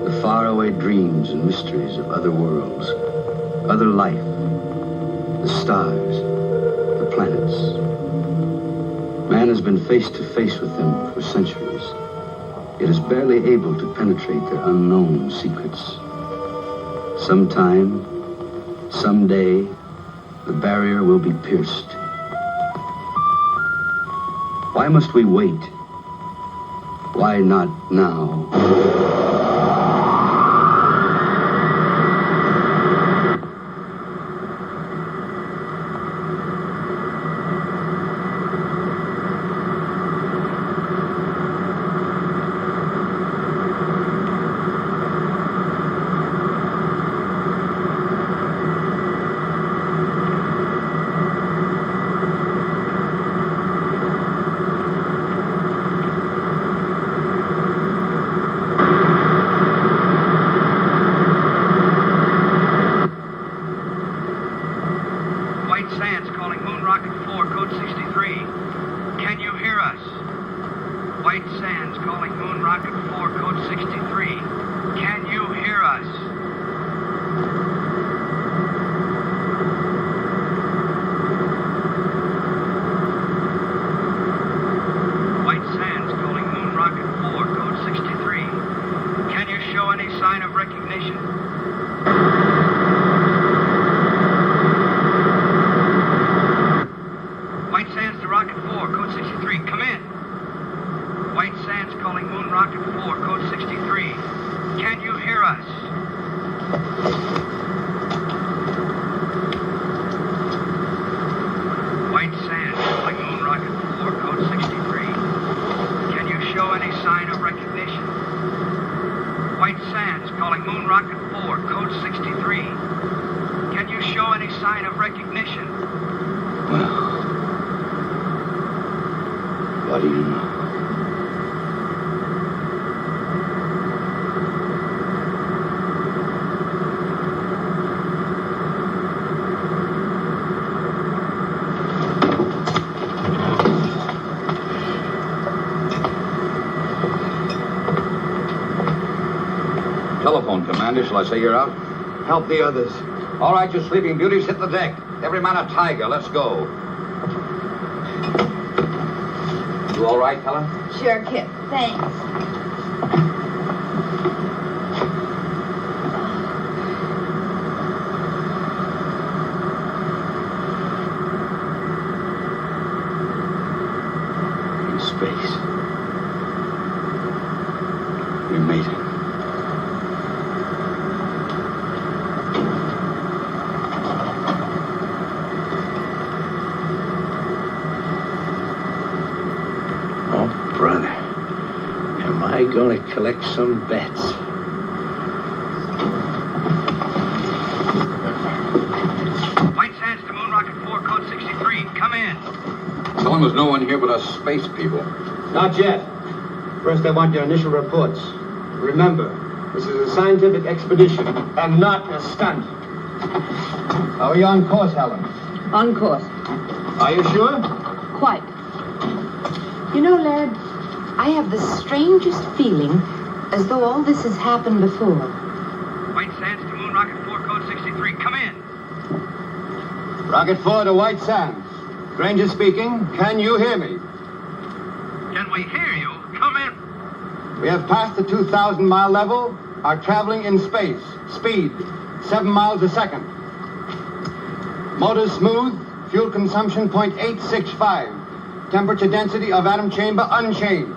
The faraway dreams and mysteries of other worlds, other life, the stars, the planets. Man has been face to face with them for centuries, yet is barely able to penetrate their unknown secrets. Sometime, someday, the barrier will be pierced. Why must we wait? Why not now? What do you know? Telephone, Commander. Shall I say you're out? Help the others. All right, you sleeping beauties, hit the deck. Every man a tiger. Let's go. You all right, Helen? Sure, Kip. Thanks. In space. We made it. Brother, am I going to collect some bets? White Sands to Moon Rocket 4, code 63. Come in. Tell him there's no one here but us space people. Not yet. First, I want your initial reports. Remember, this is a scientific expedition and not a stunt. How are you on course, Helen? On course. Are you sure? Quite. You know, Laird, I have the strangest feeling as though all this has happened before. White Sands to Moon Rocket 4, code 63. Come in. Rocket 4 to White Sands. Granger speaking. Can you hear me? Can we hear you? Come in. We have passed the 2,000-mile level, are traveling in space. Speed, 7 miles a second. Motors smooth, fuel consumption 0.865. Temperature density of atom chamber unchanged.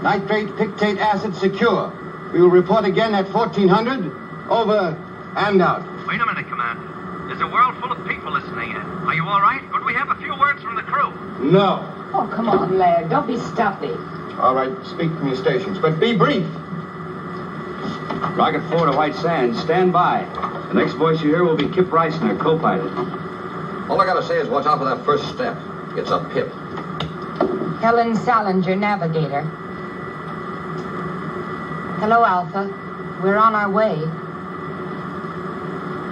Nitrate pictate acid secure. We will report again at 1400. Over and out. Wait a minute, Commander. There's a world full of people listening in. Are you all right? Could we have a few words from the crew? No. Oh, come on, Laird. Don't be stuffy. All right, speak from your stations, but be brief. Rocket 4 to White Sands, stand by. The next voice you hear will be Kip Reisner, co-pilot. All I gotta say is watch out for that first step. It's a pip. Helen Salinger, navigator. Hello, Alpha. We're on our way.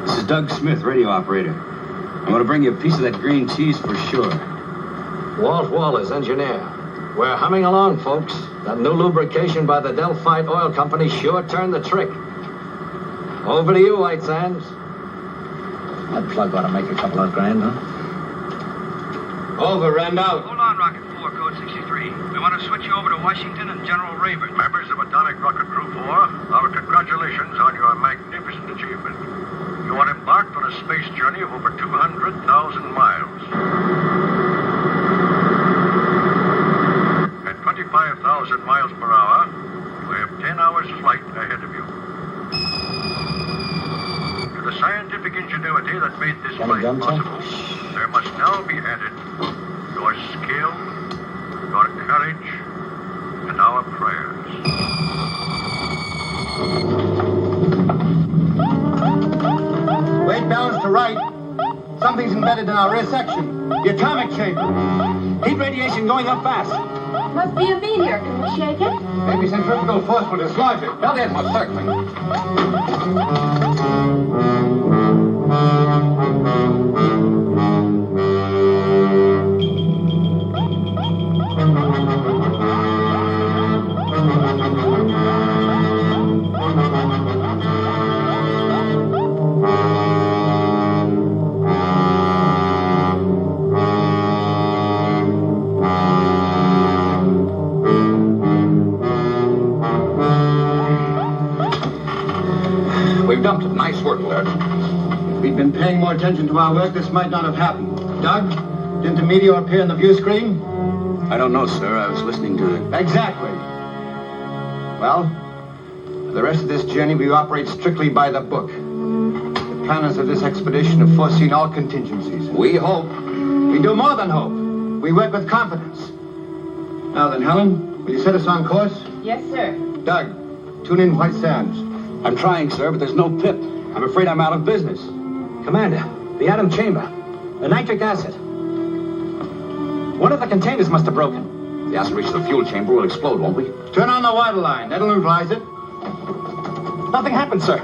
This is Doug Smith, radio operator. I'm going to bring you a piece of that green cheese for sure. Walt Wallace, engineer. We're humming along, folks. That new lubrication by the Delphite Oil Company sure turned the trick. Over to you, White Sands. That plug ought to make a couple of grand, huh? Over and out. Hold on, Rocket 4, code 63. We want to switch you over to Washington and General Rayburn. Members of Atomic Rocket Crew 4, our congratulations on your magnificent achievement. You are embarked on a space journey of over 200,000 miles. At 25,000 miles per hour, you have 10 hours flight ahead of you. To the scientific ingenuity that made this flight possible, there must now be added your skill, your courage, and our prayers. Weight balance to right. Something's embedded in our rear section. The atomic chamber. Heat radiation going up fast. Must be a meteor. Can we shake it? Maybe centrifugal force will dislodge it. Well, it most certainly. We've dumped it. Nice work, Laird. If we'd been paying more attention to our work, this might not have happened. Doug, didn't the meteor appear on the view screen? I don't know, sir. I was listening to it. Exactly. Well, for the rest of this journey, we operate strictly by the book. The planners of this expedition have foreseen all contingencies. We hope. We do more than hope. We work with confidence. Now then, Helen, will you set us on course? Yes, sir. Doug, tune in White Sands. I'm trying, sir, but there's no pip. I'm afraid I'm out of business. Commander, the atom chamber. The nitric acid. One of the containers must have broken. The acid reaches the fuel chamber, will explode, won't we? Turn on the water line. That'll neutralize it. Nothing happened, sir.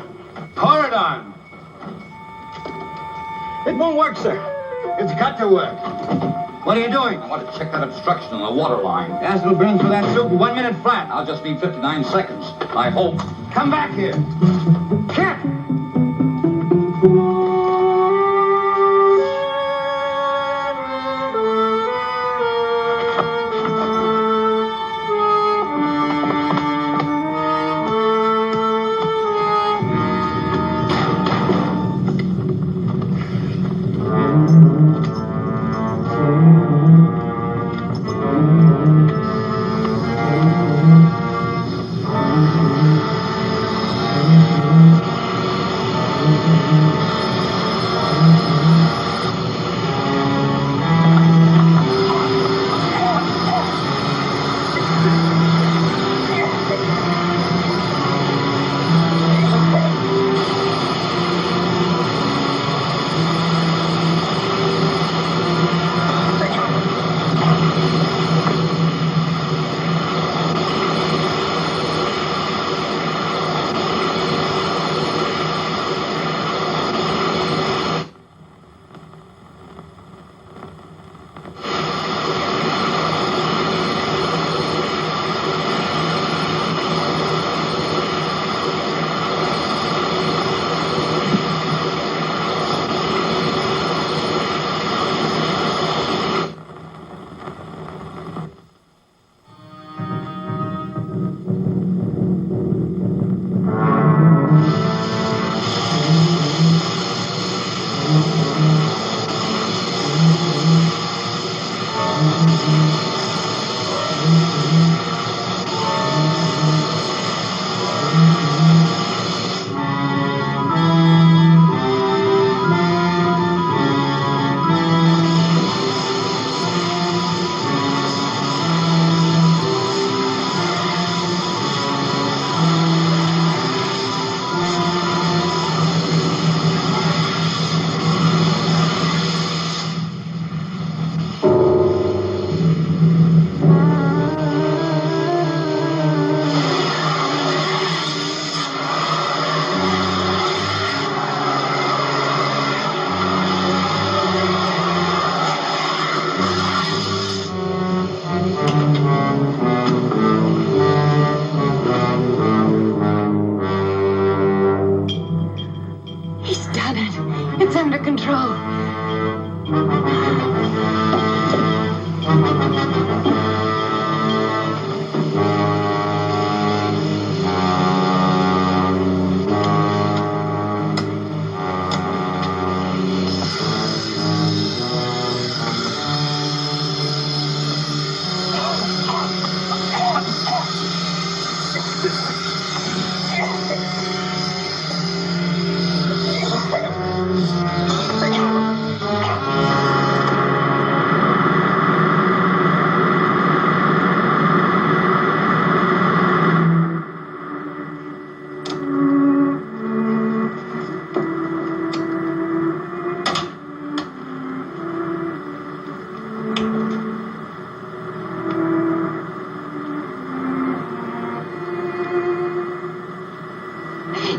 Pour it on. It won't work, sir. It's got to work. What are you doing? I want to check that obstruction on the water line. Acid will burn through that soup in 1 minute flat. I'll just need 59 seconds. I hope. Come back here. Cap!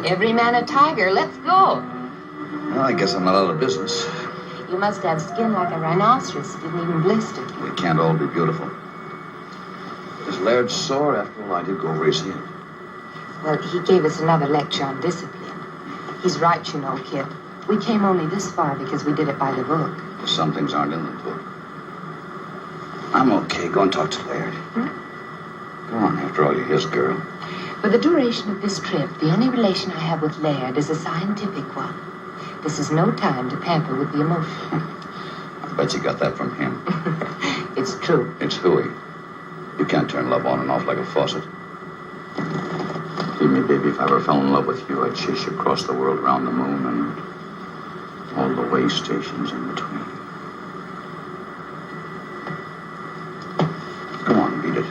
every man a tiger. Let's go. Well, I guess I'm not out of business. You must have skin like a rhinoceros. Didn't even blister. We can't all be beautiful. Is Laird sore? After all, I did go over his head. Well, he gave us another lecture on discipline. He's right, you know, kid. We came only this far because we did it by the book. Well, some things aren't in the book. I'm okay. Go and talk to Laird. Go on. After all, you're his girl. For the duration of this trip, the only relation I have with Laird is a scientific one. This is no time to pamper with the emotion. I bet you got that from him. It's true. It's hooey. You can't turn love on and off like a faucet. Believe me, baby, if I ever fell in love with you, I'd chase you across the world, around the moon, and all the way stations in between. Go on, beat it.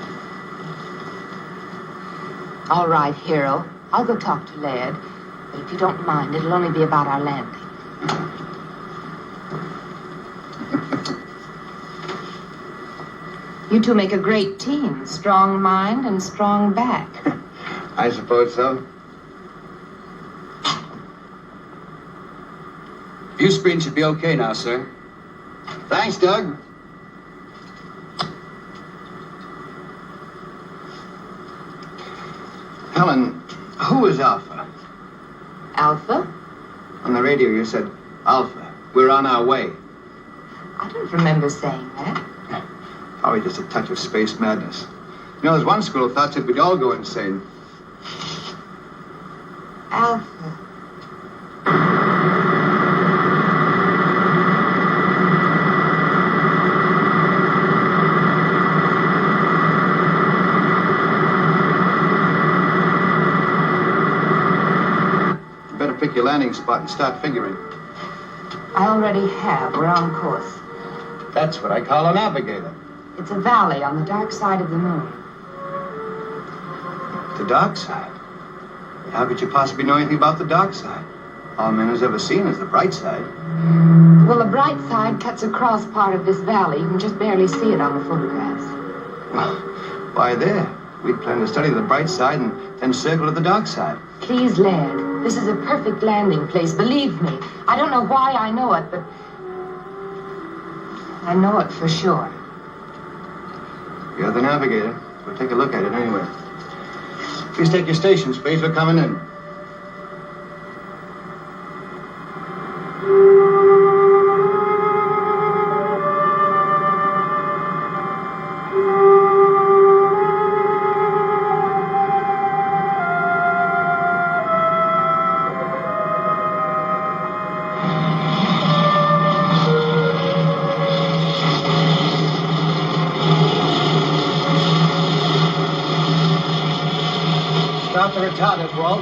All right, hero. I'll go talk to Laird. But if you don't mind, it'll only be about our landing. You two make a great team. Strong mind and strong back. I suppose so. View screen should be okay now, sir. Thanks, Doug. Helen, who is Alpha? Alpha? On the radio, you said, Alpha, we're on our way. I don't remember saying that. Probably just a touch of space madness. You know, there's one school of thought that we'd all go insane. Alpha. You better pick your landing spot and start figuring. I already have. We're on course. That's what I call a navigator. It's a valley on the dark side of the moon. The dark side? How could you possibly know anything about the dark side? All man has ever seen is the bright side. Well, the bright side cuts across part of this valley. You can just barely see it on the photographs. Well, why there? We plan to study the bright side and then circle to the dark side. Please, Laird. This is a perfect landing place. Believe me. I don't know why I know it, but I know it for sure. You're the navigator. We'll take a look at it anyway. Please take your station, Space. We're coming in. Start the retardant, Walt.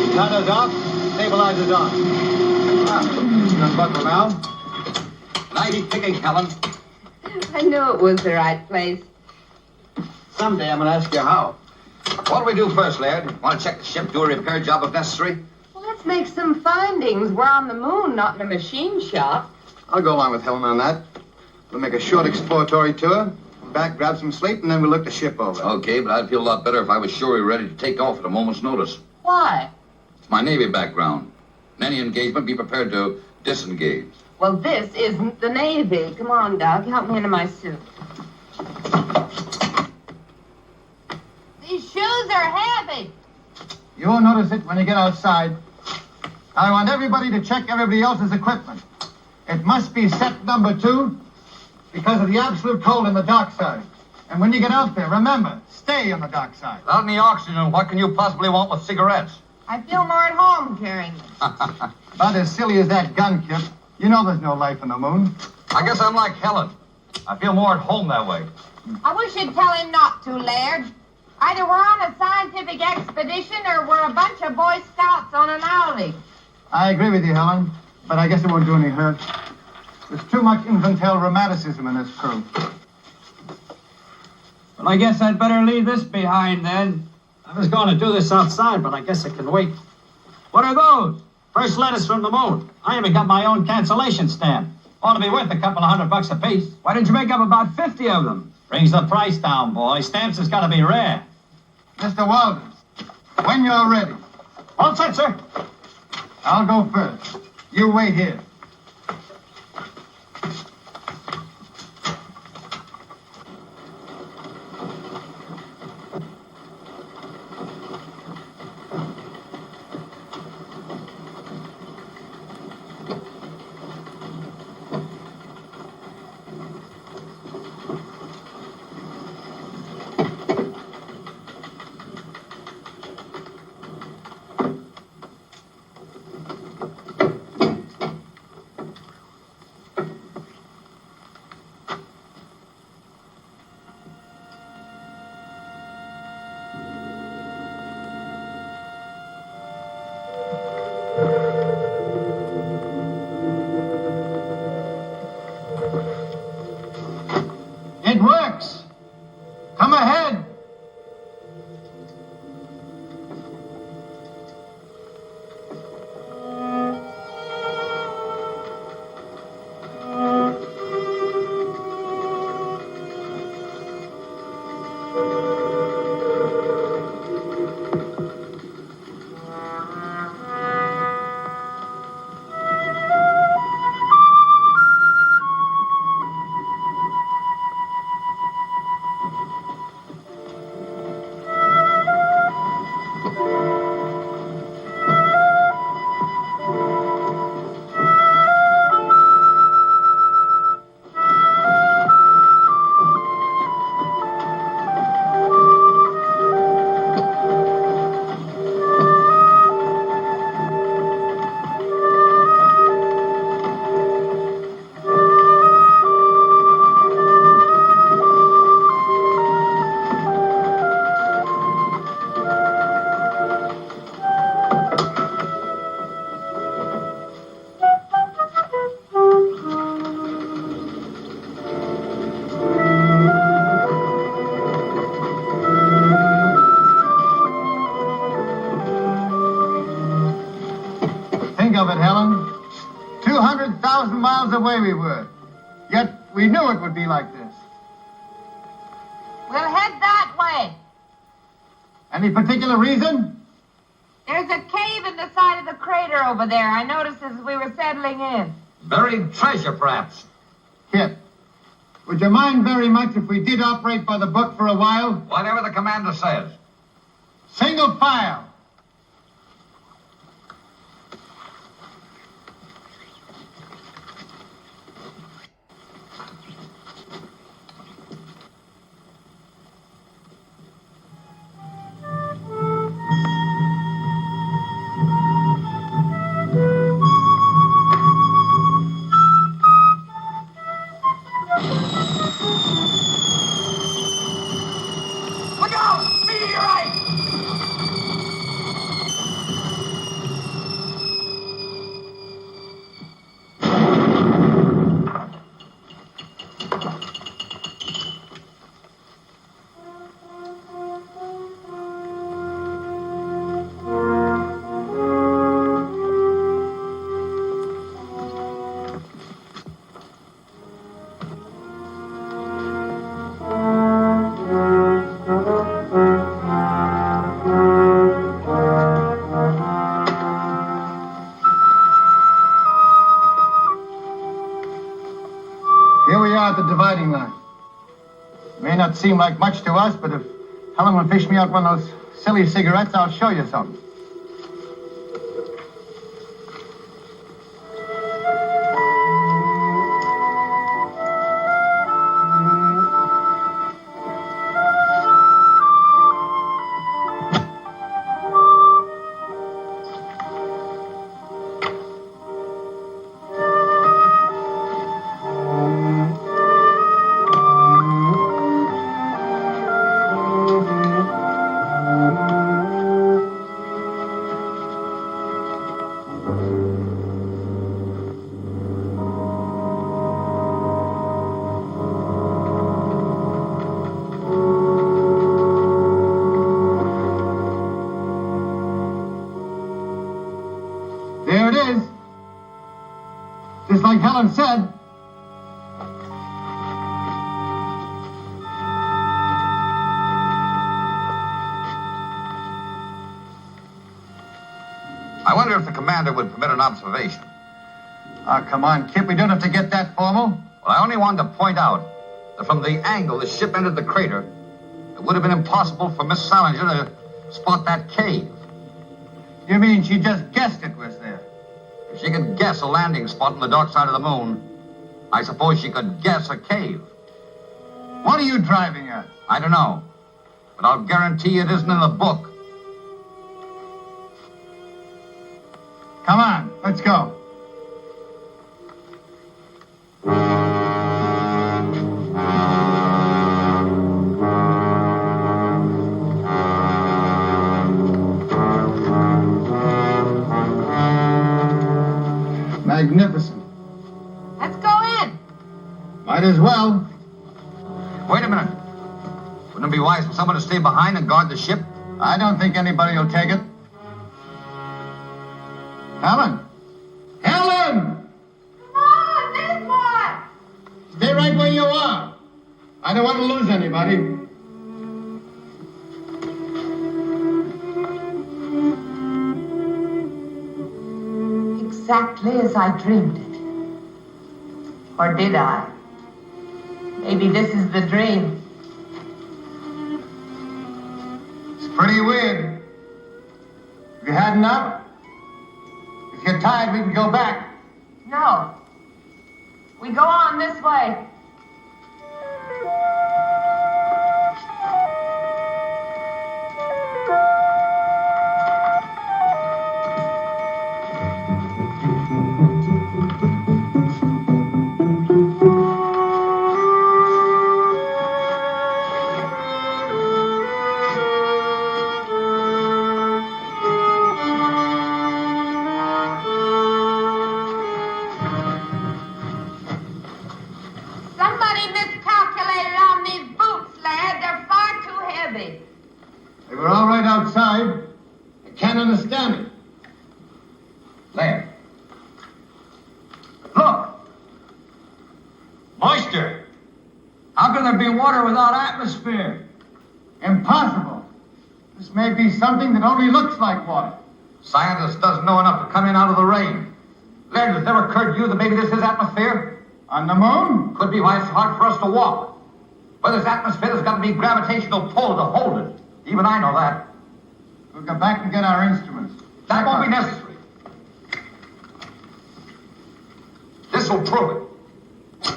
Retarders off, stabilizers on. Unbuckle now. Nighty picking, Helen. I knew it was the right place. Someday I'm going to ask you how. What do we do first, Laird? Want to check the ship, do a repair job if necessary? Well, let's make some findings. We're on the moon, not in a machine shop. I'll go along with Helen on that. We'll make a short exploratory tour, come back, grab some sleep, and then we'll look the ship over. Okay, but I'd feel a lot better if I was sure we were ready to take off at a moment's notice. Why? It's my Navy background. In any engagement, be prepared to disengage. Well, this isn't the Navy. Come on, Doug. Help me into my suit. These shoes are heavy. You'll notice it when you get outside. I want everybody to check everybody else's equipment. It must be set number 2 because of the absolute cold in the dark side. And when you get out there, remember, stay on the dark side. Without any oxygen, what can you possibly want with cigarettes? I feel more at home carrying them. About as silly as that gun, Kip. You know there's no life on the moon. I guess I'm like Helen. I feel more at home that way. I wish you'd tell him not to, Laird. Either we're on a scientific expedition or we're a bunch of Boy Scouts on an outing. I agree with you, Helen, but I guess it won't do any hurt. There's too much infantile rheumatism in this crew. Well, I guess I'd better leave this behind then. I was going to do this outside, but I guess it can wait. What are those? First letters from the moon. I even got my own cancellation stamp. Ought to be worth a couple of $100 apiece. Why didn't you make up about 50 of them? Brings the price down, boy. Stamps has got to be rare. Mr. Walters, when you're ready. All set, sir. I'll go first. You wait here. It works. Come ahead. Think of it, Helen. 200,000 miles away we were. Yet we knew it would be like this. We'll head that way. Any particular reason? There's a cave in the side of the crater over there. I noticed as we were settling in. Buried treasure, perhaps. Kit, would you mind very much if we did operate by the book for a while? Whatever the commander says. Single file. Look out! Meteorite! Here we are at the dividing line. May not seem like much to us, but if Helen will fish me out one of those silly cigarettes, I'll show you something. There it is. Just like Helen said. I wonder if the commander would permit an observation. Oh, come on, Kip. We don't have to get that formal. Well, I only wanted to point out that from the angle the ship entered the crater, it would have been impossible for Miss Salinger to spot that cave. You mean she just guessed it was there? If she could guess a landing spot on the dark side of the moon, I suppose she could guess a cave. What are you driving at? I don't know, but I'll guarantee it isn't in the book. Come on, let's go. Magnificent. Let's go in. Might as well. Wait a minute. Wouldn't it be wise for someone to stay behind and guard the ship? I don't think anybody will take it. Helen! Helen! Come on, this boy. Stay right where you are. I don't want to lose anybody. Exactly as I dreamed it. Or did I? Maybe this is the dream. It's pretty weird. Have you had enough? If you're tired, we can go back. No. We go on this way. Somebody miscalculated on these boots, lad. They're far too heavy. They were all right outside. I can't understand it. Laird. Look! Moisture! How can there be water without atmosphere? Impossible. This may be something that only looks like water. Scientist doesn't know enough to come in out of the rain. Laird, has it ever occurred to you that maybe this is atmosphere? On the moon? Could be why it's hard for us to walk. Where there's atmosphere, there's got to be gravitational pull to hold it. Even I know that. We'll go back and get our instruments. That won't be necessary. This will prove it.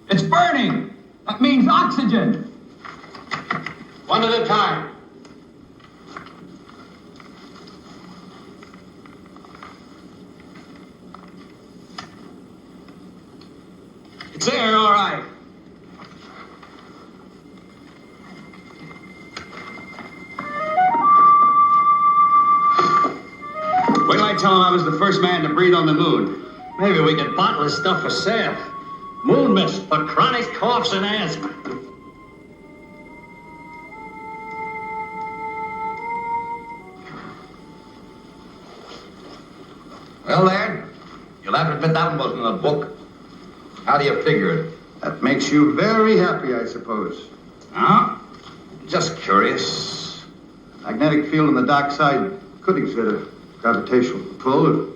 It's burning! That means oxygen! One at a time. It's there, all right. Wait till I tell him I was the first man to breathe on the moon. Maybe we could bottle this stuff for sale. Moon mist for chronic coughs and asthma. Well, Laird, you'll have to admit that one wasn't in the book. How do you figure it? That makes you very happy, I suppose. Huh? Just curious. Magnetic field on the dark side could exert a gravitational pull, a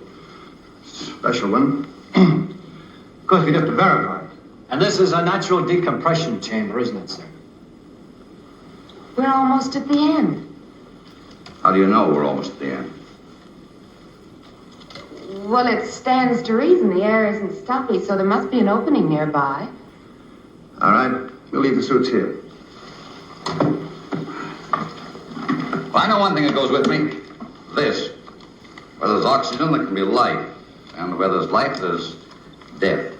special one. Of course, we'd have to verify it. And this is a natural decompression chamber, isn't it, sir? We're almost at the end. How do you know we're almost at the end? Well, it stands to reason the air isn't stuffy, so there must be an opening nearby. All right, we'll leave the suits here. Well, I know one thing that goes with me. This. Where there's oxygen, there can be life. And where there's life, there's death.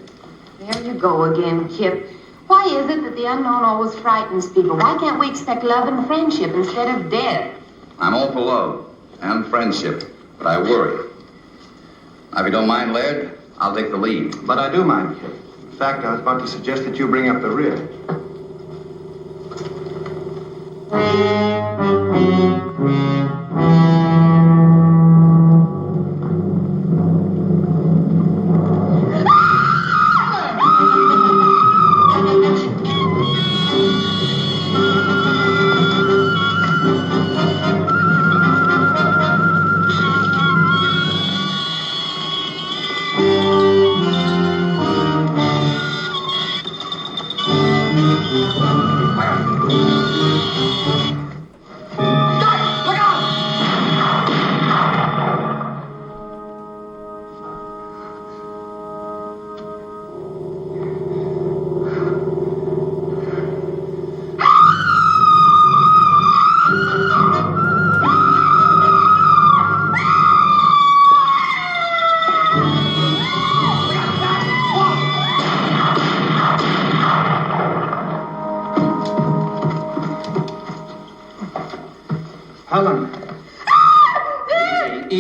There you go again, Kip. Why is it that the unknown always frightens people? Why can't we expect love and friendship instead of death? I'm all for love and friendship, but I worry. Now, if you don't mind, Laird, I'll take the lead. But I do mind, Kip. In fact, I was about to suggest that you bring up the rear.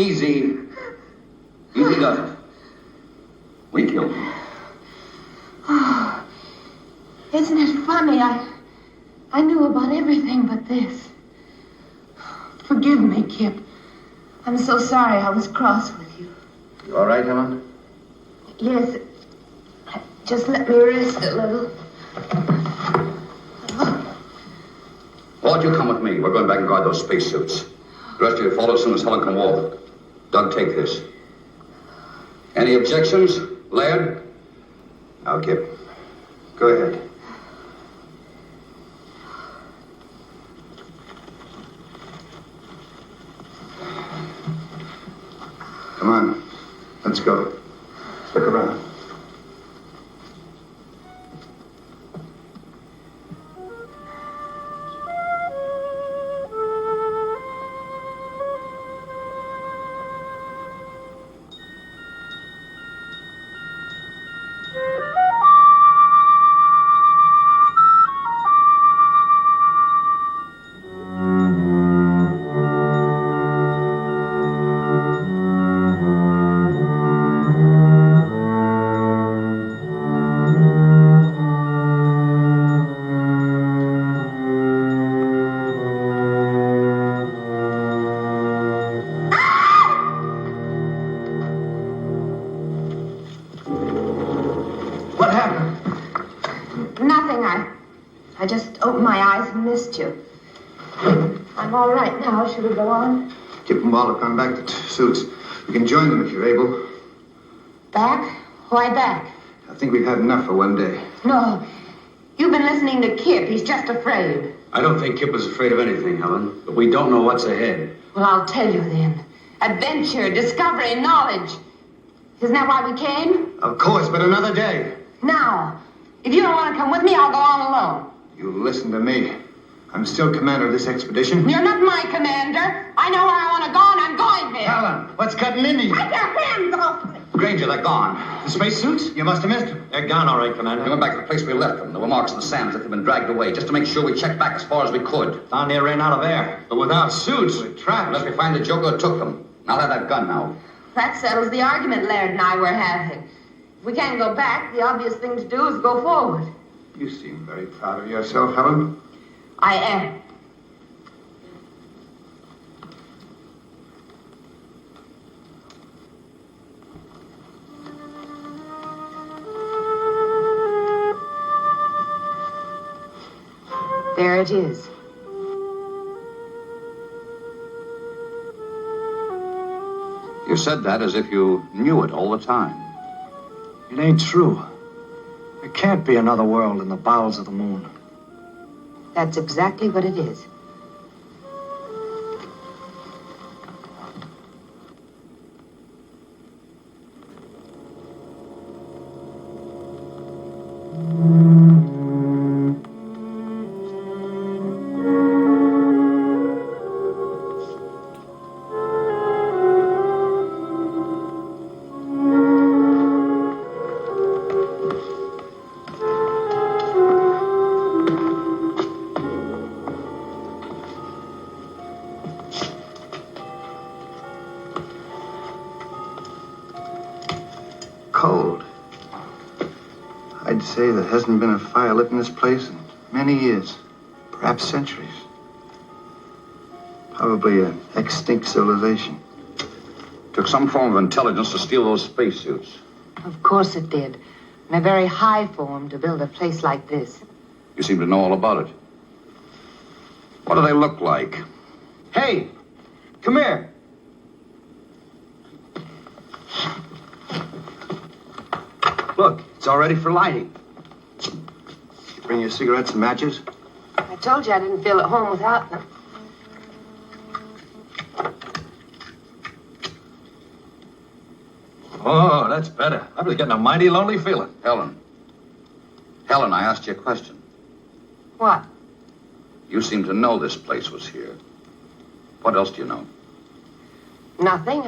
Easy. Easy does it. We killed him. Oh, isn't it funny? I knew about everything but this. Forgive me, Kip. I'm so sorry I was cross with you. You all right, Helen? Yes. Just let me rest a little. Why don't you come with me? We're going back and guard those spacesuits. The rest of you follow as soon as Helen can walk. Doug, take this. Any objections, Laird? No, Kip. Go ahead. Come on. Let's go. Let's look around. What happened? Nothing. I just opened my eyes and missed you. I'm all right now. Should we go on? Kip and Wall have gone back to suits. You can join them if you're able. Back? Why back? I think we've had enough for one day. No. You've been listening to Kip. He's just afraid. I don't think Kip was afraid of anything, Helen, but we don't know what's ahead. Well, I'll tell you then. Adventure, discovery, knowledge. Isn't that why we came? Of course, but another day. Now, if you don't want to come with me, I'll go on alone. You listen to me. I'm still commander of this expedition. You're not my commander. I know where I want to go, and I'm going there. Helen, what's cutting into you? Take your hands off me. Granger, they're gone. The spacesuits? You must have missed them. They're gone, all right, Commander. They went back to the place we left them. There were marks in the sand as if they'd been dragged away, just to make sure we checked back as far as we could. Down there ran out of air. But without suits, we're trapped. Unless we find the joker who took them. I'll have that gun now. That settles the argument Laird and I were having. If we can't go back, the obvious thing to do is go forward. You seem very proud of yourself, Helen. I am. There it is. You said that as if you knew it all the time. It ain't true. There can't be another world in the bowels of the moon. That's exactly what it is. Cold. I'd say there hasn't been a fire lit in this place in many years, perhaps centuries. Probably an extinct civilization. Took some form of intelligence to steal those spacesuits. Of course it did. And a very high form to build a place like this. You seem to know all about it. What do they look like? Hey, come here. Look, it's all ready for lighting. You bring your cigarettes and matches? I told you I didn't feel at home without them. Oh, that's better. I was getting a mighty lonely feeling. Helen. Helen, I asked you a question. What? You seem to know this place was here. What else do you know? Nothing.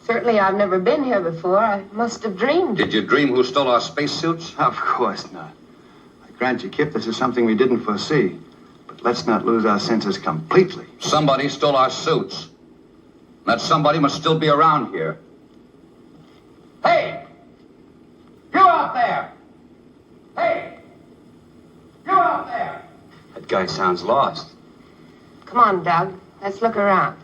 Certainly I've never been here before. I must have dreamed. Did you dream who stole our spacesuits? Of course not. I grant you, Kip, this is something we didn't foresee. But let's not lose our senses completely. Somebody stole our suits. That somebody must still be around here. Hey! You out there! Hey! You out there! That guy sounds lost. Come on, Doug. Let's look around.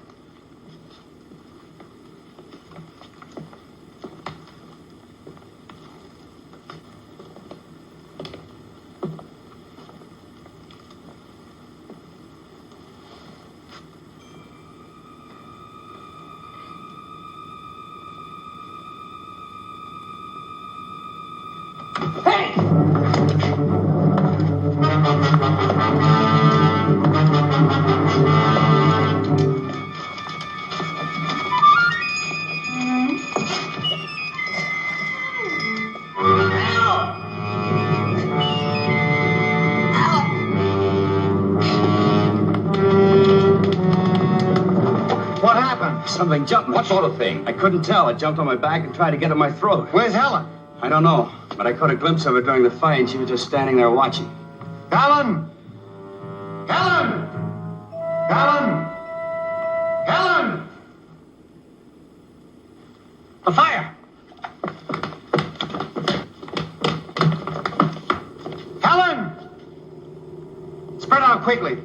What happened? Something jumped me. What sort of thing? I couldn't tell. I jumped on my back and tried to get at my throat. Where's Helen? I don't know, but I caught a glimpse of her during the fight, and she was just standing there watching. Helen! Helen! Helen! Helen! A fire! Helen! Spread out quickly.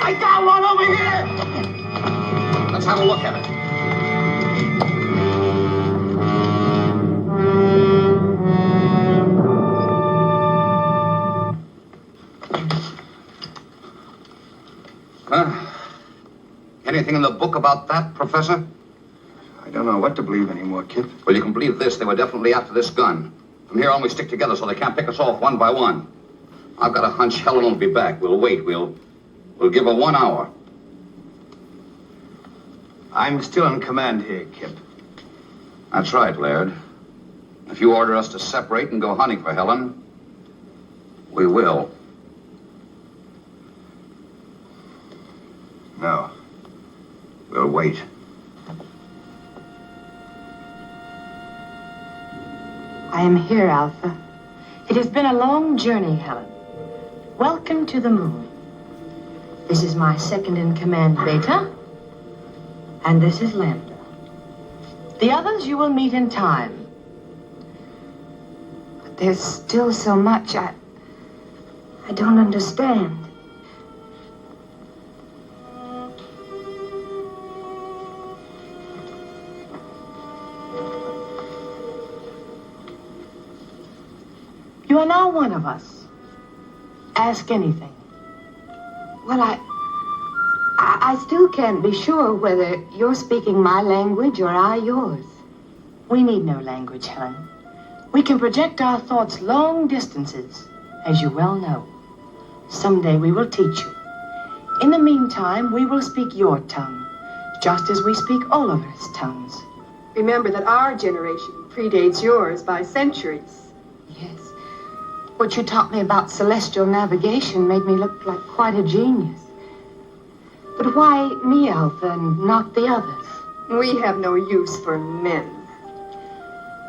I got one over here! Let's have a look at it. Anything in the book about that, Professor? I don't know what to believe anymore, Kip. Well, you can believe this. They were definitely after this gun. From here on, we stick together so they can't pick us off one by one. I've got a hunch Helen will be back. We'll wait. We'll give her 1 hour. I'm still in command here, Kip. That's right, Laird. If you order us to separate and go hunting for Helen, we will. No. We'll wait. I am here, Alpha. It has been a long journey, Helen. Welcome to the moon. This is my second in command, Beta. And this is Lambda. The others you will meet in time. But there's still so much I don't understand. You are now one of us. Ask anything. Well, I still can't be sure whether you're speaking my language or I yours. We need no language, Helen. We can project our thoughts long distances, as you well know. Someday we will teach you. In the meantime, we will speak your tongue, just as we speak Oliver's tongues. Remember that our generation predates yours by centuries. Yes. What you taught me about celestial navigation made me look like quite a genius. But why me, Alpha, and not the others? We have no use for men.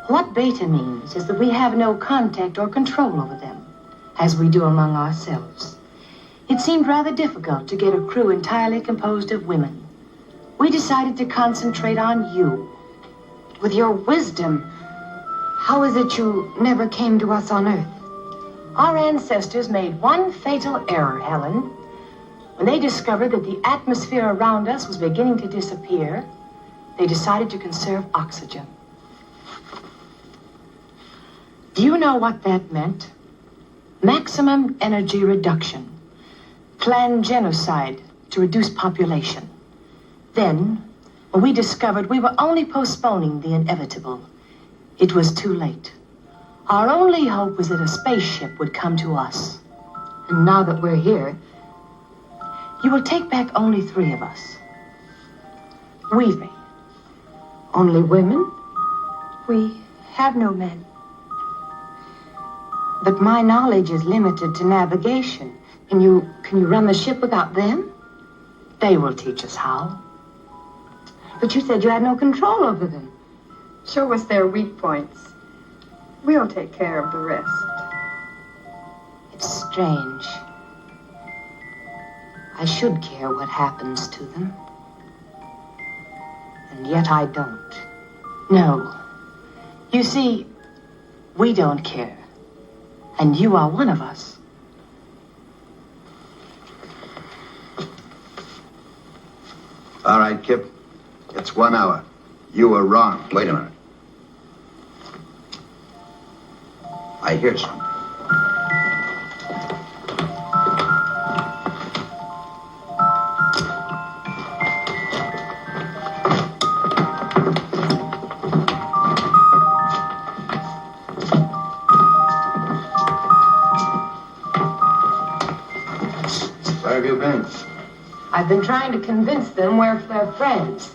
What Beta means is that we have no contact or control over them, as we do among ourselves. It seemed rather difficult to get a crew entirely composed of women. We decided to concentrate on you. With your wisdom, how is it you never came to us on Earth? Our ancestors made one fatal error, Helen. When they discovered that the atmosphere around us was beginning to disappear, they decided to conserve oxygen. Do you know what that meant? Maximum energy reduction. Planned genocide to reduce population. Then, when we discovered we were only postponing the inevitable, it was too late. Our only hope was that a spaceship would come to us. And now that we're here, you will take back only 3 of us. We. Only women? We have no men. But my knowledge is limited to navigation. Can you run the ship without them? They will teach us how. But you said you had no control over them. Show us their weak points. We'll take care of the rest. It's strange. I should care what happens to them. And yet I don't. No. You see, we don't care. And you are one of us. All right, Kip. It's 1 hour. You were wrong. Wait a minute. I hear something. Where have you been? I've been trying to convince them we're their friends.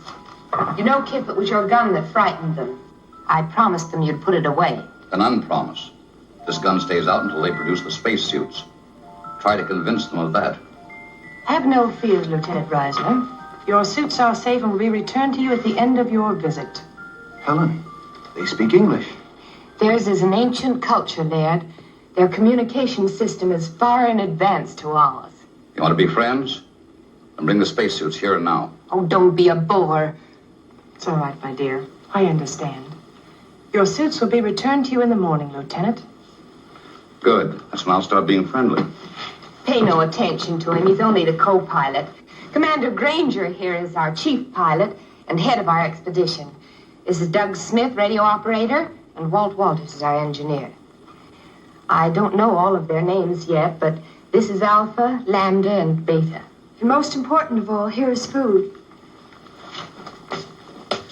You know, Kip, it was your gun that frightened them. I promised them you'd put it away. An unpromise. This gun stays out until they produce the spacesuits. Try to convince them of that. Have no fears, Lieutenant Reisner. Your suits are safe and will be returned to you at the end of your visit. Helen, they speak English. Theirs is an ancient culture, Laird. Their communication system is far in advance to ours. You want to be friends? Then bring the spacesuits here and now. Oh, don't be a bore. It's all right, my dear. I understand. Your suits will be returned to you in the morning, Lieutenant. Good. That's when I'll start being friendly. Pay no attention to him. He's only the co-pilot. Commander Granger here is our chief pilot and head of our expedition. This is Doug Smith, radio operator, and Walt Walters is our engineer. I don't know all of their names yet, but this is Alpha, Lambda, and Beta. And most important of all, here is food.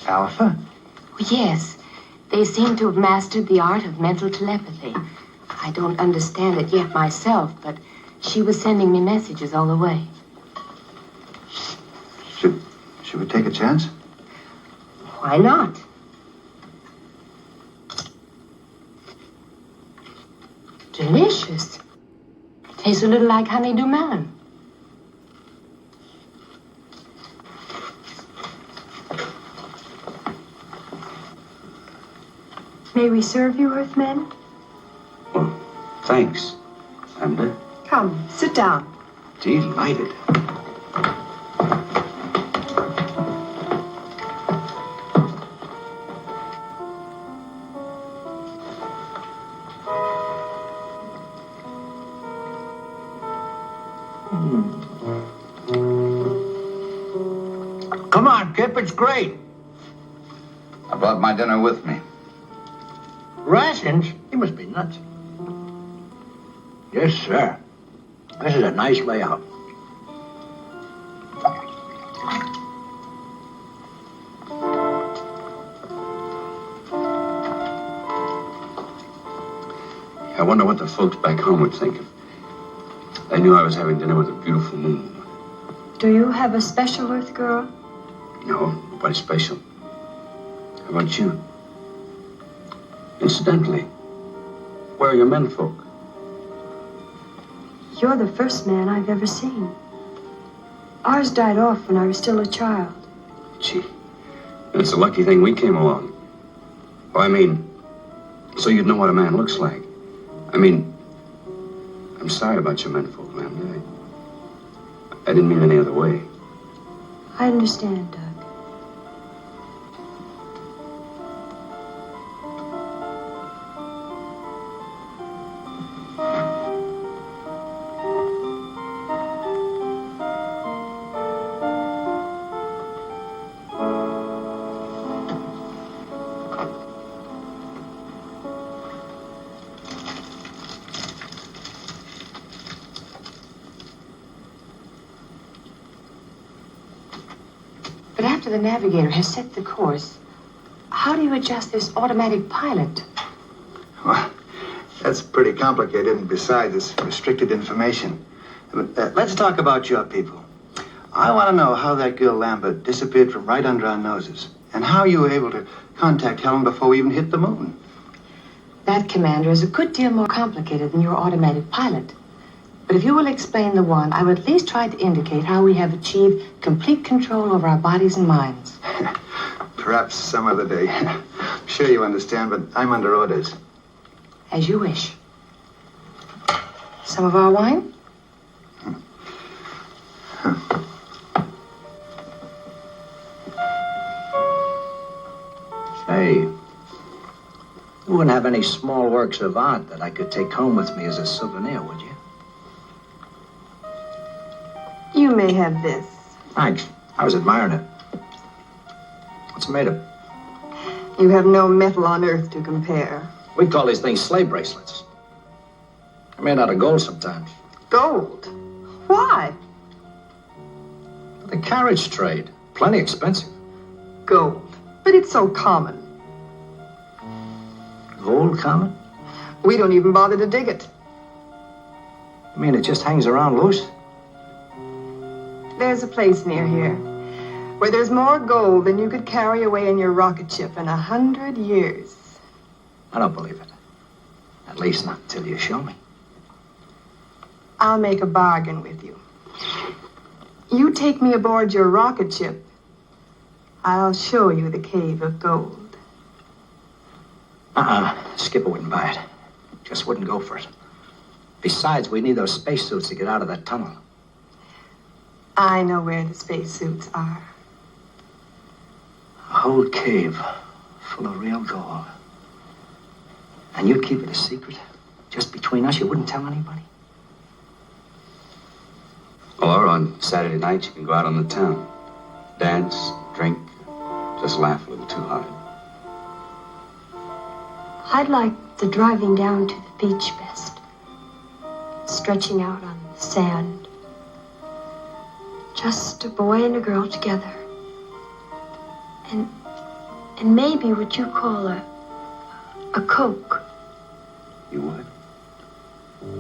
Alpha? Oh, yes. They seem to have mastered the art of mental telepathy. I don't understand it yet myself, but she was sending me messages all the way. Should we take a chance? Why not? Delicious. Tastes a little like honey-dew melon. May we serve you, Earthmen? Well, thanks, Amber. Come, sit down. Delighted. Come on, Kip, it's great. I brought my dinner with me. Rations? You must be nuts. Yes, sir. This is a nice layout. I wonder what the folks back home would think. They knew I was having dinner with a beautiful moon. Do you have a special Earth girl? No, nobody special. How about you? Incidentally, where are your menfolk? You're the first man I've ever seen. Ours died off when I was still a child. Gee, it's a lucky thing we came along. Oh, I mean, so you'd know what a man looks like. I mean, I'm sorry about your menfolk, ma'am. I didn't mean any other way. I understand, Doug. But after the navigator has set the course, how do you adjust this automatic pilot? Well, that's pretty complicated, and besides, it's restricted information. But, let's talk about your people. I want to know how that girl Lambert disappeared from right under our noses, and how you were able to contact Helen before we even hit the moon. That, Commander, is a good deal more complicated than your automatic pilot. But if you will explain the one, I will at least try to indicate how we have achieved complete control over our bodies and minds. Perhaps some other day. I'm sure you understand, but I'm under orders. As you wish. Some of our wine? Say, you wouldn't have any small works of art that I could take home with me as a souvenir, would you? You may have this. Thanks. I was admiring it. What's it made of? You have no metal on earth to compare. We call these things slave bracelets. They're made out of gold sometimes. Gold? Why? The carriage trade. Plenty expensive. Gold. But it's so common. Gold common? We don't even bother to dig it. You mean it just hangs around loose? There's a place near here where there's more gold than you could carry away in your rocket ship in 100 years. I don't believe it. At least not until you show me. I'll make a bargain with you. You take me aboard your rocket ship, I'll show you the cave of gold. Skipper wouldn't buy it. Just wouldn't go for it. Besides, we need those spacesuits to get out of that tunnel. I know where the spacesuits are. A whole cave full of real gold. And you'd keep it a secret? Just between us, you wouldn't tell anybody? Or on Saturday night, you can go out on the town. Dance, drink, just laugh a little too hard. I'd like the driving down to the beach best. Stretching out on the sand. Just a boy and a girl together. And maybe what you call a Coke. You would?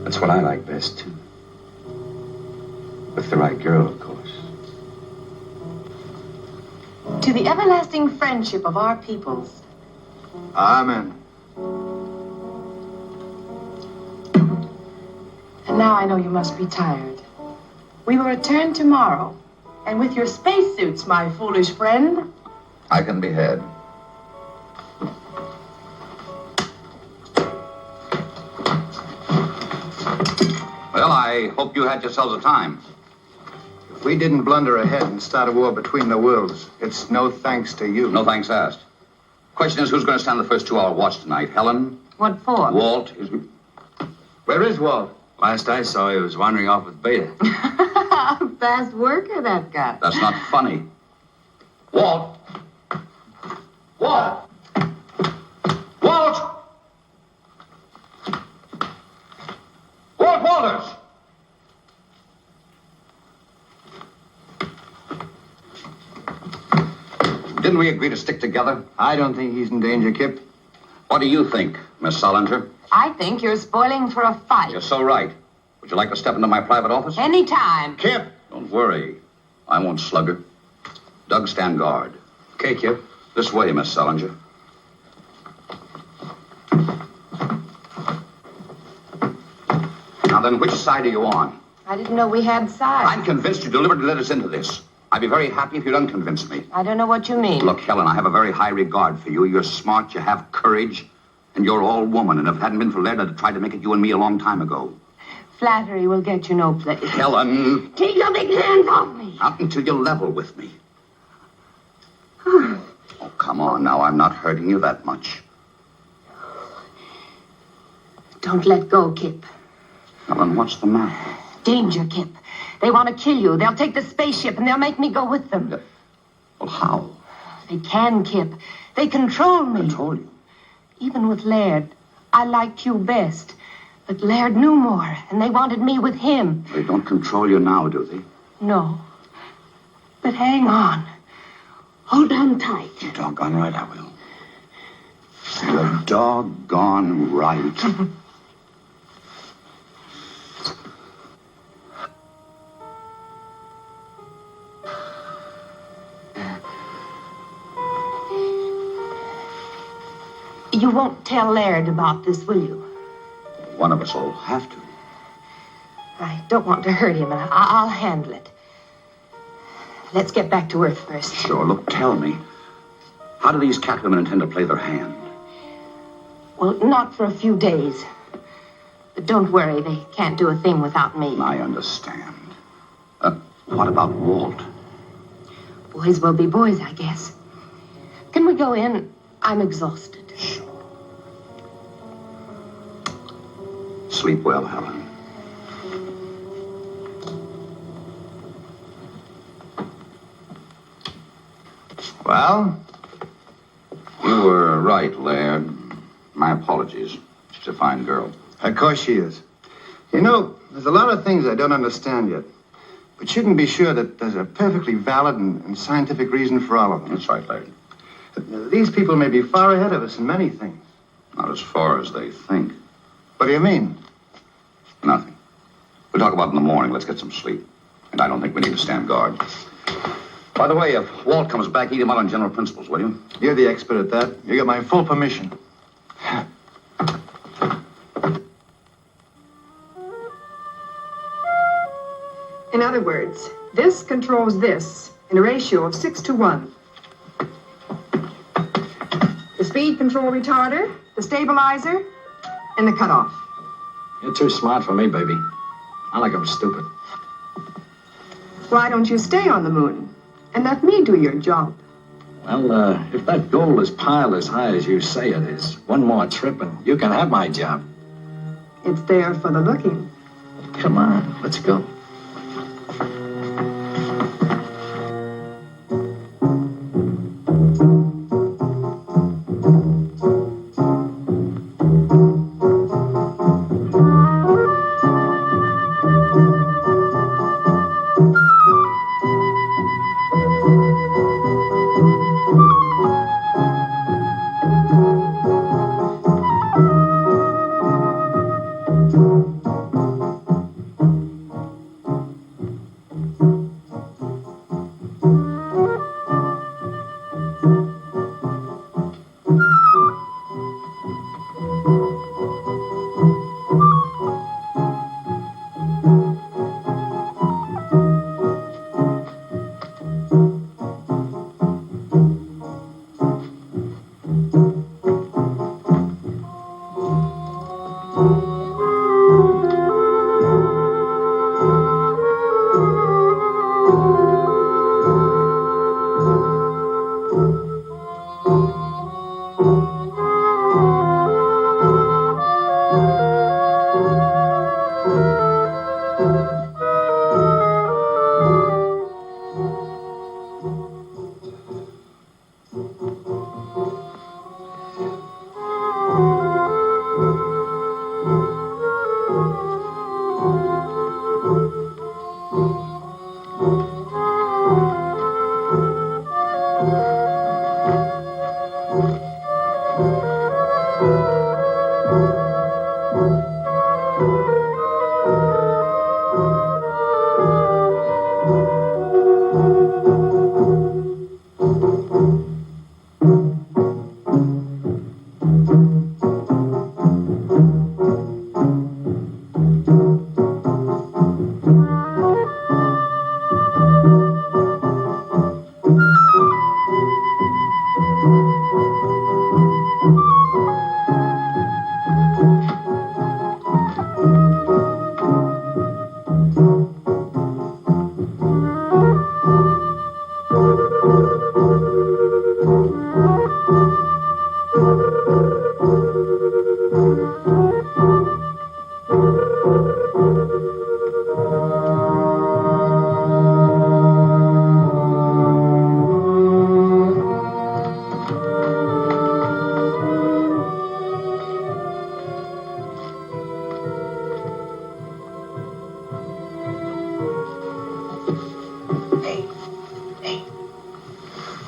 That's what I like best, too. With the right girl, of course. To the everlasting friendship of our peoples. Amen. And now I know you must be tired. We will return tomorrow. And with your spacesuits, my foolish friend. I can be had. Well, I hope you had yourselves a time. If we didn't blunder ahead and start a war between the worlds, it's no thanks to you. No thanks asked. Question is, who's going to stand the first 2-hour watch tonight? Helen? What for? Walt? Where is Walt? Last I saw, he was wandering off with Beta. Fast worker, that guy. That's not funny. Walt! Walt! Walt! Walt Walters! Didn't we agree to stick together? I don't think he's in danger, Kip. What do you think, Miss Solinger? I think you're spoiling for a fight. You're so right. Would you like to step into my private office? Anytime. Kip! Don't worry. I won't slug her. Doug, stand guard. Okay, Kip. This way, Miss Solinger. Now then, which side are you on? I didn't know we had sides. I'm convinced you deliberately led us into this. I'd be very happy if you'd unconvince me. I don't know what you mean. Look, Helen, I have a very high regard for you. You're smart, you have courage, and you're all woman. And if it hadn't been for Laird, I'd have tried to make it you and me a long time ago. Flattery will get you no place. Helen! Take your big hands off me. Not until you're level with me. Oh, come on now. I'm not hurting you that much. Don't let go, Kip. Helen, what's the matter? Danger, Kip. They want to kill you. They'll take the spaceship and they'll make me go with them. Well, how? They can, Kip. They control me. Control you? Even with Laird, I liked you best. But Laird knew more, and they wanted me with him. They don't control you now, do they? No. But hang on. Hold on tight. You're doggone right I will. You're doggone right. You won't tell Laird about this, will you? One of us will have to. I don't want to hurt him, and I'll handle it. Let's get back to Earth first. Sure. Look, tell me, how do these cat women intend to play their hand? Well, not for a few days. But don't worry, they can't do a thing without me. I understand. What about Walt? Boys will be boys, I guess. Can we go in? I'm exhausted. Sleep well, Helen. Well, you were right, Laird. My apologies. She's a fine girl. Of course she is. You know, there's a lot of things I don't understand yet. But you can be sure that there's a perfectly valid and scientific reason for all of them. That's right, Laird. These people may be far ahead of us in many things. Not as far as they think. What do you mean? Nothing. We'll talk about it in the morning. Let's get some sleep. And I don't think we need to stand guard. By the way, if Walt comes back, eat him out on general principles, will you? You're the expert at that. You get my full permission. In other words, this controls this in a ratio of 6 to 1. The speed control retarder, the stabilizer, and the cutoff. You're too smart for me, baby. I like 'em stupid. Why don't you stay on the moon and let me do your job? Well, if that goal is piled as high as you say it is, one more trip and you can have my job. It's there for the looking. Come on, let's go.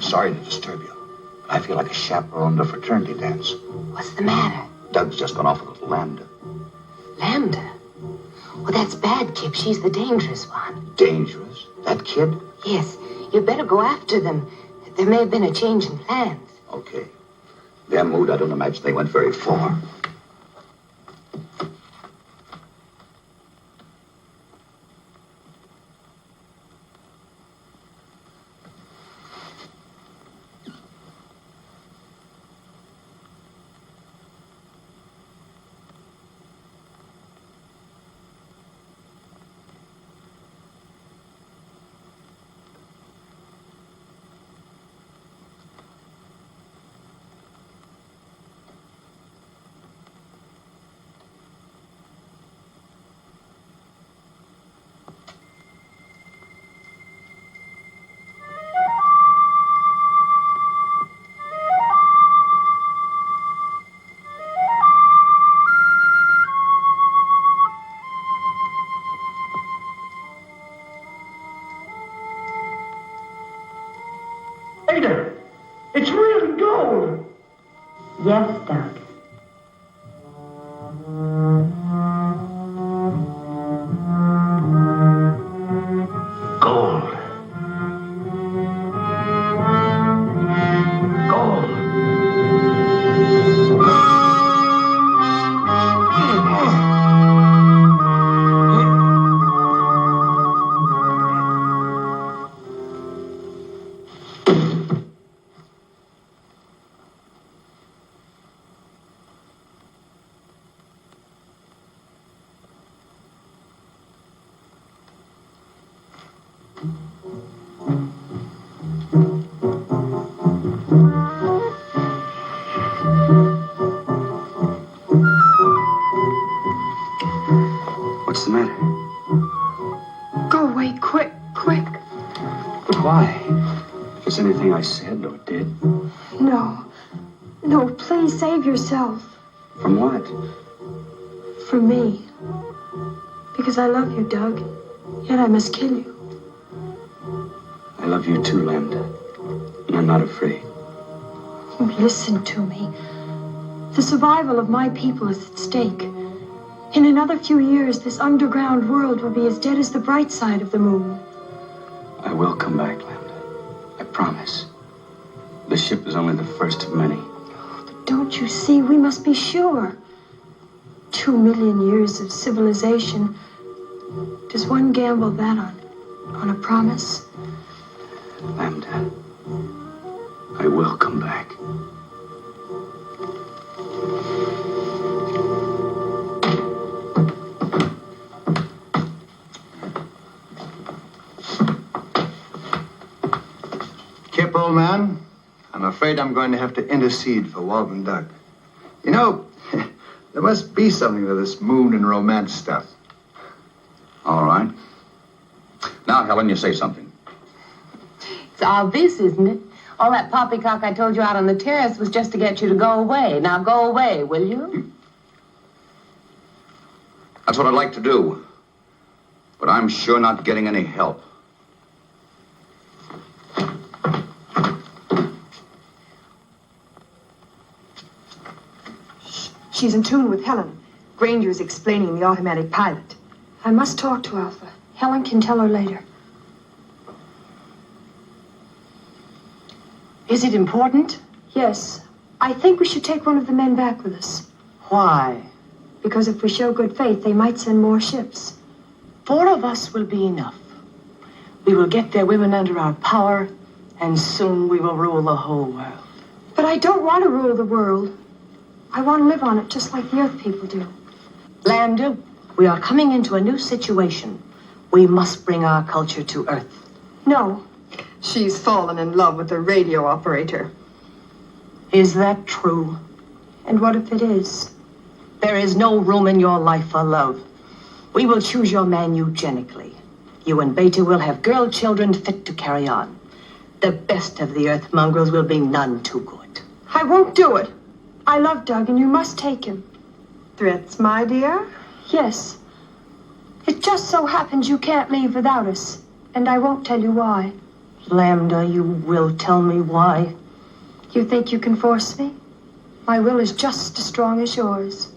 Sorry to disturb you. I feel like a chaperone to a fraternity dance. What's the matter? Doug's just gone off with little Lambda. Lambda? Well, that's bad, Kip. She's the dangerous one. Dangerous? That kid? Yes. You better go after them. There may have been a change in plans. Okay. Their mood, I don't imagine they went very far. Yes, Doug. Gold. Gold. What's the matter? Go away, quick, quick. But why? If it's anything I said or did. No. No, please save yourself. From what? For me. Because I love you, Doug. Yet I must kill you. I love you too, Lambda. And I'm not afraid. Oh, listen to me. The survival of my people is at stake. In another few years, this underground world will be as dead as the bright side of the moon. I will come back, Lambda. I promise. The ship is only the first of many. But don't you see? We must be sure. 2 million years of civilization. Does one gamble that on a promise? Lambda, I will come back. Kip, old man, I'm afraid I'm going to have to intercede for Walt and Doug. You know, there must be something to this moon and romance stuff. All right. Now, Helen, you say something. It's obvious, isn't it? All that poppycock I told you out on the terrace was just to get you to go away. Now go away, will you? That's what I'd like to do. But I'm sure not getting any help. She's in tune with Helen. Granger's explaining the automatic pilot. I must talk to Alpha. Helen can tell her later. Is it important? Yes. I think we should take one of the men back with us. Why? Because if we show good faith, they might send more ships. 4 of us will be enough. We will get their women under our power, and soon we will rule the whole world. But I don't want to rule the world. I want to live on it just like the Earth people do. Lambda, we are coming into a new situation. We must bring our culture to Earth. No. She's fallen in love with the radio operator. Is that true? And what if it is? There is no room in your life for love. We will choose your man eugenically. You and Beta will have girl children fit to carry on. The best of the Earth mongrels will be none too good. I won't do it. I love Doug, and you must take him. Threats, my dear? Yes. It just so happens you can't leave without us, and I won't tell you why. Lambda, you will tell me why. You think you can force me? My will is just as strong as yours.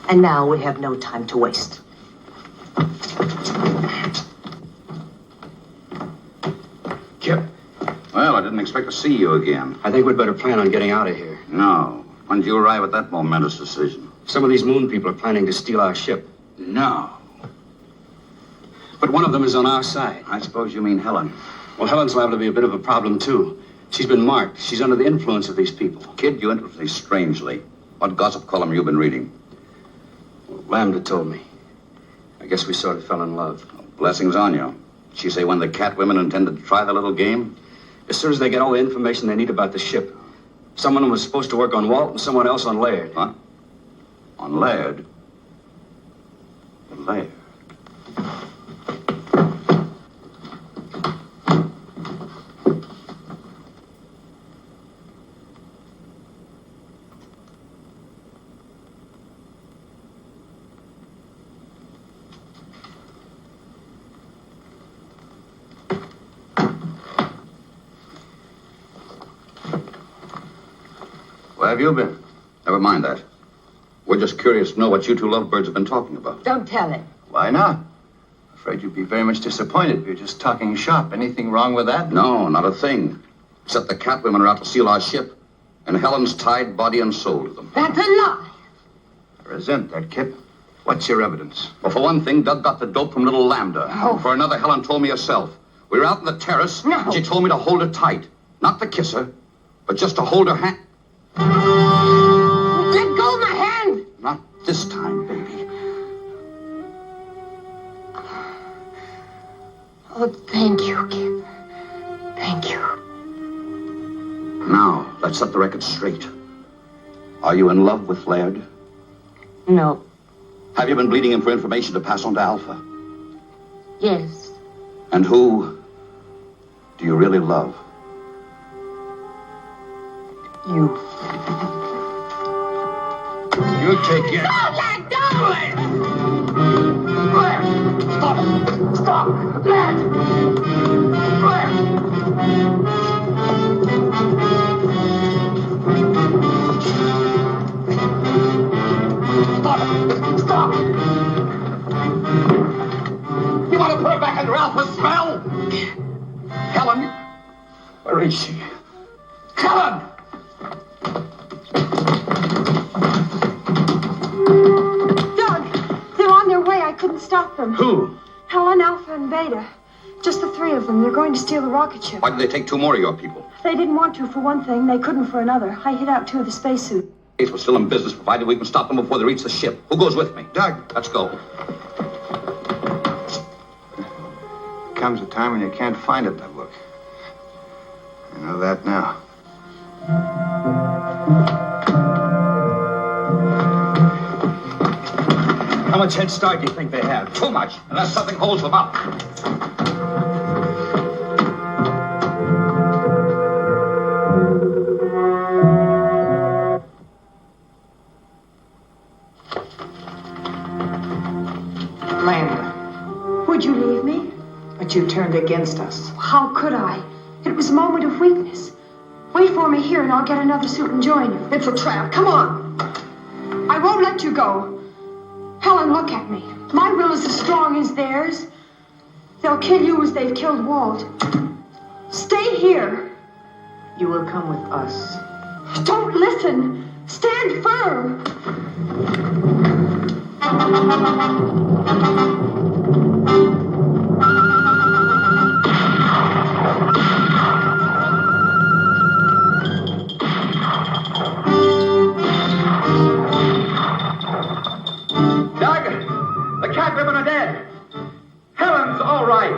And now we have no time to waste. Kip, Well, I didn't expect to see you again. I think we'd better plan on getting out of here. No. When did you arrive at that momentous decision? Some of these moon people are planning to steal our ship. No. But one of them is on our side. I suppose you mean Helen. Well, Helen's liable to be a bit of a problem, too. She's been marked. She's under the influence of these people. Kid, you interest me strangely. What gossip column you been reading? Well, Lambda told me. I guess we sort of fell in love. Blessings on you. She say when the cat women intended to try the little game? As soon as they get all the information they need about the ship. Someone was supposed to work on Walt and someone else on Laird. What? On Laird? Laird? Where have you been? Never mind that. We're just curious to know what you two lovebirds have been talking about. Don't tell him. Why not? Afraid you'd be very much disappointed. We're just talking shop. Anything wrong with that? No, not a thing. Except the Catwomen are out to steal our ship. And Helen's tied body and soul to them. That's a lie. I resent that, Kip. What's your evidence? Well, for one thing, Doug got the dope from little Lambda. Oh. For another, Helen told me herself. We were out on the terrace, and she told me to hold her tight. Not to kiss her, but just to hold her hand. Let go of my hand! Not this time, baby. Oh, thank you, Kip. Thank you. Now, let's set the record straight. Are you in love with Laird? No. Have you been bleeding him for information to pass on to Alpha? Yes. And who do you really love? You. You take your... Don't let go! Blair! Stop! Stop! Blair! Blair! Stop! Stop! You want to put her back under Alpha's spell? Helen? Where is she? Helen! Doug, they're on their way. I couldn't stop them. Who? Helen, Alpha, and Beta. Just the three of them. They're going to steal the rocket ship. Why did they take two more of your people? They didn't want to for one thing. They couldn't for another. I hit out two of the spacesuits. We're still in business, provided we can stop them before they reach the ship. Who goes with me? Doug. Let's go. Comes a time when you can't find it in the book. I know that now. How much head start do you think they have? Too much, unless something holds them up. Lambda, Would you leave me? but you turned against us. How could I? It was a moment of weakness. Wait for me here and I'll get another suit and join you. It's a trap. Come on. I won't let you go. Helen, look at me. My will is as strong as theirs. They'll kill you as they've killed Walt. Stay here. You will come with us. Don't listen. Stand firm. Doug, the Catwomen are dead. Helen's all right.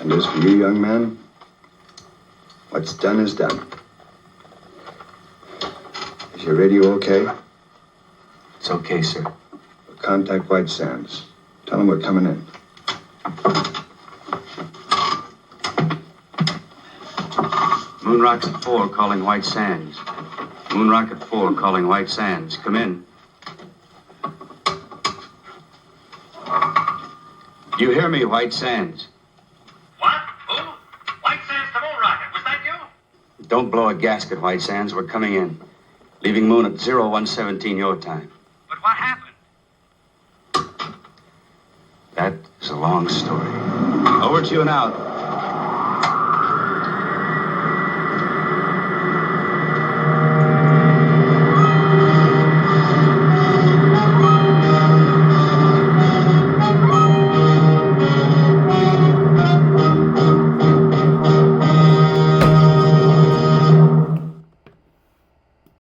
And as for you, young man, what's done is done. Is your radio okay? It's okay, sir. We'll contact White Sands. Tell them we're coming in. Moon Rocket 4 calling White Sands. Moon Rocket 4 calling White Sands. Come in. You hear me, White Sands? What? Who? White Sands to Moon Rocket. Was that you? Don't blow a gasket, White Sands. We're coming in. Leaving Moon at 0117 your time. But what happened? That is a long story. Over to you now.